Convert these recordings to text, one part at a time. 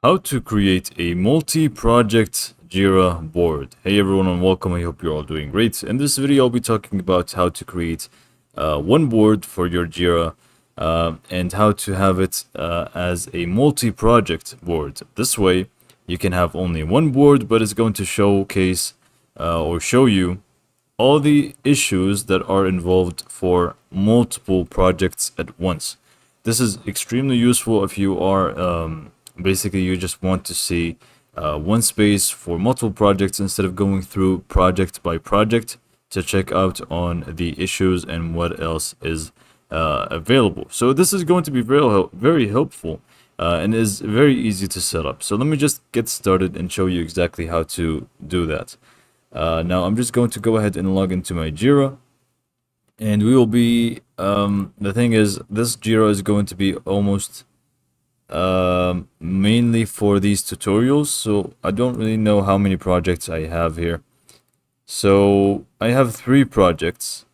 How to create a multi-project Jira board. Hey everyone and welcome, I hope you're all doing great. In this video I'll be talking about how to create one board for your Jira and how to have it as a multi-project board. This way you can have only one board, but it's going to showcase or show you all the issues that are involved for multiple projects at once. This is extremely useful if you are basically you just want to see one space for multiple projects instead of going through project by project to check out on the issues and what else is available. So this is going to be very helpful and is very easy to set up. So let me just get started and show you exactly how to do that. Now I'm just going to go ahead and log into my Jira, and we will be the thing is, this Jira is going to be almost mainly for these tutorials, so I don't really know how many projects I have here. So I have 3 projects.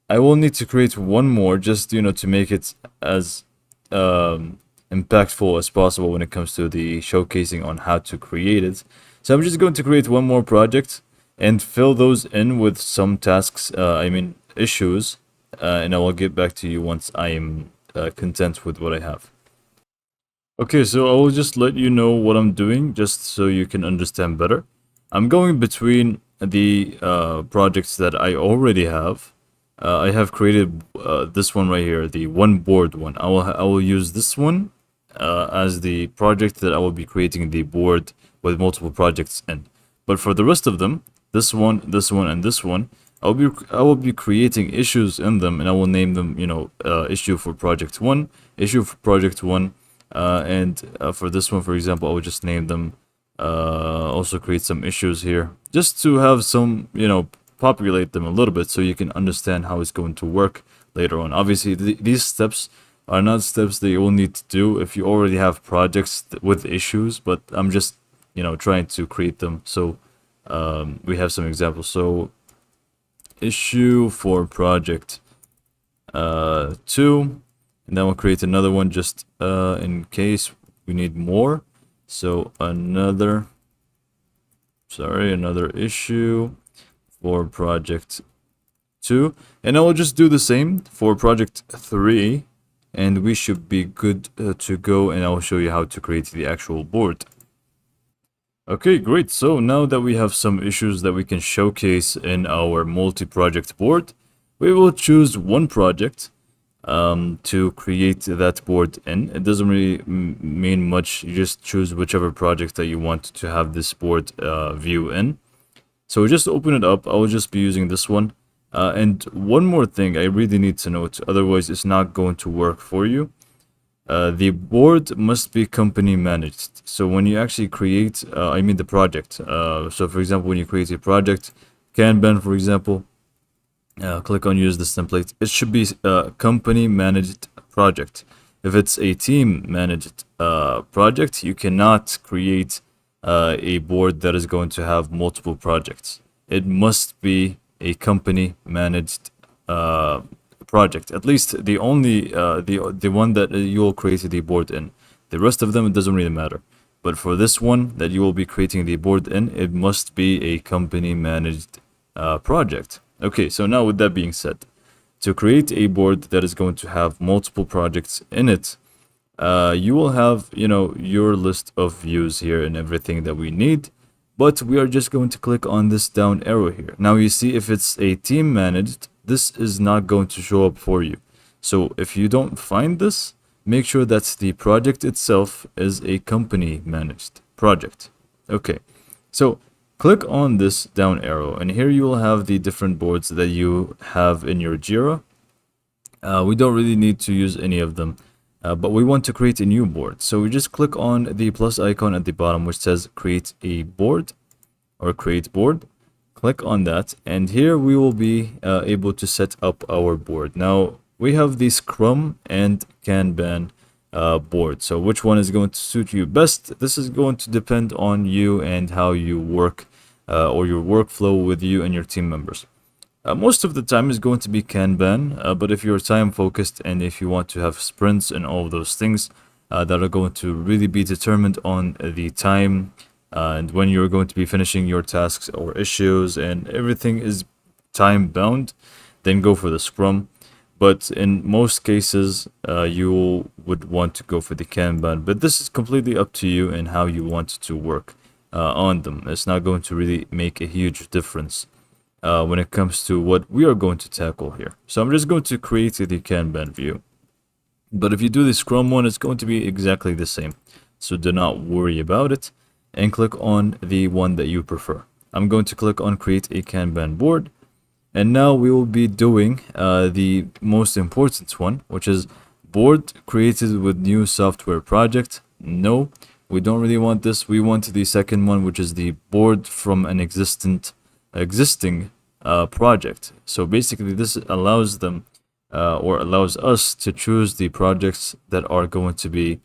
I will need to create one more just to make it as impactful as possible when it comes to the showcasing on how to create it. So I'm just going to create one more project and fill those in with some tasks, issues, and I will get back to you once I am content with what I have. Okay, so I will just let you know what I'm doing just so you can understand better. I'm going between the projects that I already have. I have created this one right here, the one board one. I will use this one as the project that I will be creating the board with multiple projects in. But for the rest of them, this one, and this one, I will be creating issues in them, and I will name them, issue for project 1, issue for project 1, and for this one, for example, I will just name them, also create some issues here, just to have some, populate them a little bit so you can understand how it's going to work later on. Obviously, these steps are not steps that you will need to do if you already have projects with issues, but I'm just, trying to create them. So we have some examples. So issue for project 2, and then we'll create another one just in case we need more. So another issue for project 2, and I will just do the same for project 3, and we should be good to go, and I will show you how to create the actual board. Okay, great. So now that we have some issues that we can showcase in our multi-project board, we will choose one project to create that board in. It doesn't really mean much. You just choose whichever project that you want to have this board view in. So just open it up. I will just be using this one. And one more thing I really need to note, otherwise it's not going to work for you. The board must be company managed. So when you actually create, the project. So for example, when you create a project, Kanban, for example, click on use this template. It should be a company managed project. If it's a team managed project, you cannot create a board that is going to have multiple projects. It must be a company managed project, at least the only the one that you will create the board in. The rest of them, it doesn't really matter, but for this one that you will be creating the board in, it must be a company managed project. Okay, so now with that being said, to create a board that is going to have multiple projects in it, you will have your list of views here and everything that we need, but we are just going to click on this down arrow here. Now you see, if it's a team managed, this is not going to show up for you. So if you don't find this, make sure that the project itself is a company managed project. Okay, so click on this down arrow, and here you will have the different boards that you have in your Jira. We don't really need to use any of them, but we want to create a new board. So we just click on the plus icon at the bottom, which says create a board or create board. Click on that, and here we will be able to set up our board. Now we have the Scrum and Kanban board. So which one is going to suit you best? This is going to depend on you and how you work or your workflow with you and your team members. Most of the time is going to be Kanban, but if you're time focused and if you want to have sprints and all of those things, that are going to really be determined on the time and when you're going to be finishing your tasks or issues, and everything is time bound, then go for the Scrum. But in most cases, you would want to go for the Kanban. But this is completely up to you and how you want to work on them. It's not going to really make a huge difference when it comes to what we are going to tackle here. So I'm just going to create the Kanban view. But if you do the Scrum one, it's going to be exactly the same. So do not worry about it and click on the one that you prefer. I'm going to click on create a Kanban board. And now we will be doing the most important one, which is board created with new software project. No, we don't really want this. We want the second one, which is the board from an existing project. So basically this allows them or allows us to choose the projects that are going to be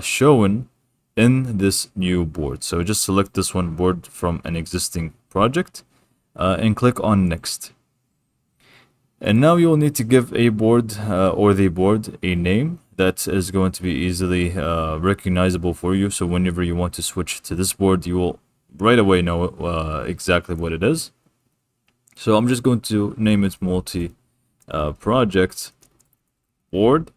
shown in this new board. So just select this one, board from an existing project, and click on next. And now you will need to give a board or the board a name that is going to be easily recognizable for you. So whenever you want to switch to this board, you will right away know exactly what it is. So I'm just going to name it Multi-Project Board.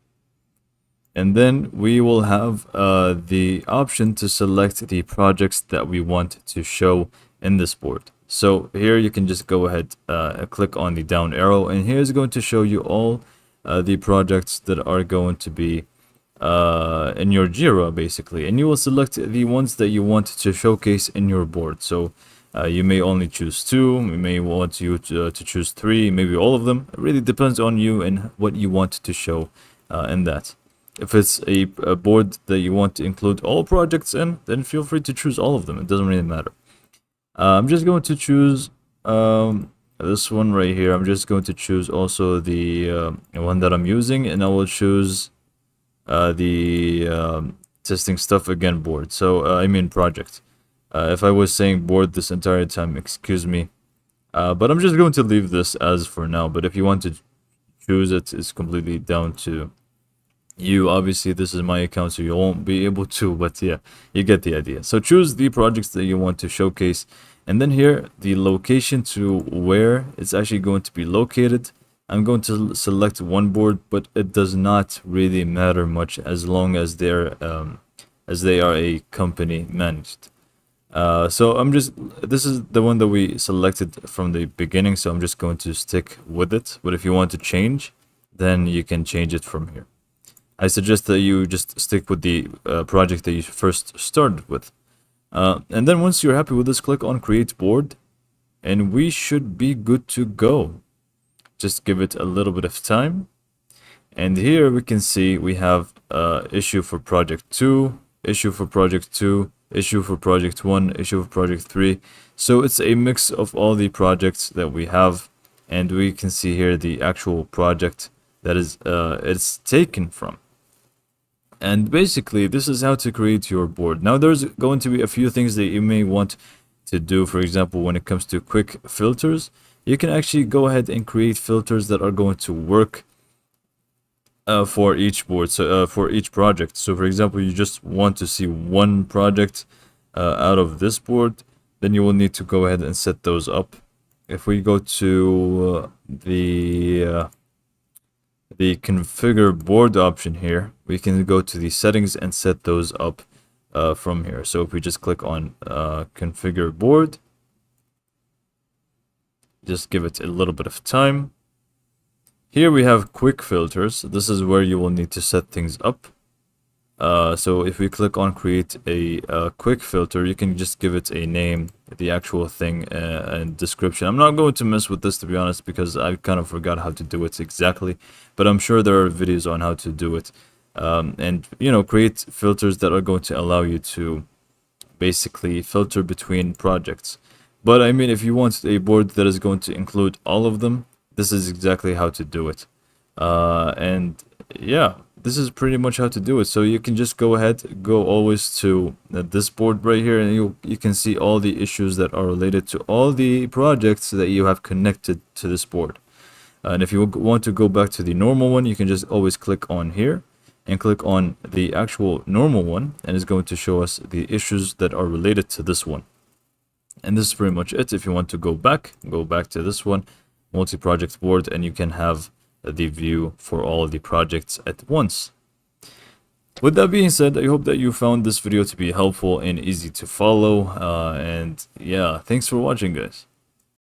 And then we will have the option to select the projects that we want to show in this board. So here you can just go ahead, click on the down arrow, and here's going to show you all the projects that are going to be in your Jira, basically. And you will select the ones that you want to showcase in your board. So you may only choose 2, you may want you to choose 3, maybe all of them. It really depends on you and what you want to show in that. If it's a board that you want to include all projects in, then feel free to choose all of them. It doesn't really matter. I'm just going to choose this one right here. I'm just going to choose also the one that I'm using, and I will choose the testing stuff again board. So I mean project. If I was saying board this entire time, excuse me. But I'm just going to leave this as for now. But if you want to choose it, it's completely down to you. Obviously this is my account, so you won't be able to, but yeah, you get the idea. So choose the projects that you want to showcase, and then here the location to where it's actually going to be located. I'm going to select one board, but it does not really matter much as long as they are a company managed. So this is the one that we selected from the beginning, so I'm just going to stick with it. But if you want to change, then you can change it from here. I suggest that you just stick with the project that you first started with. And then once you're happy with this, click on create board, and we should be good to go. Just give it a little bit of time. And here we can see we have issue for project 2, issue for project 2, issue for project 1, issue for project 3. So it's a mix of all the projects that we have, and we can see here the actual project that is it's taken from. And basically this is how to create your board. Now there's going to be a few things that you may want to do. For example, when it comes to quick filters, you can actually go ahead and create filters that are going to work for each board, so for each project. So for example, you just want to see one project out of this board, then you will need to go ahead and set those up. If we go to the configure board option here, we can go to the settings and set those up from here. So if we just click on configure board, just give it a little bit of time. Here we have quick filters. This is where you will need to set things up. So if we click on create a quick filter, you can just give it a name, the actual thing, and description. I'm not going to mess with this, to be honest, because I kind of forgot how to do it exactly, but I'm sure there are videos on how to do it. And you know, create filters that are going to allow you to basically filter between projects. But I mean, if you want a board that is going to include all of them, this is exactly how to do it. And yeah, this is pretty much how to do it. So you can just go ahead, go always to this board right here, and you can see all the issues that are related to all the projects that you have connected to this board. And if you want to go back to the normal one, you can just always click on here, and click on the actual normal one, and it's going to show us the issues that are related to this one. And this is pretty much it. If you want to go back to this one, multi-project board, and you can have the view for all of the projects at once. With that being said, I hope that you found this video to be helpful and easy to follow. And yeah, thanks for watching, guys.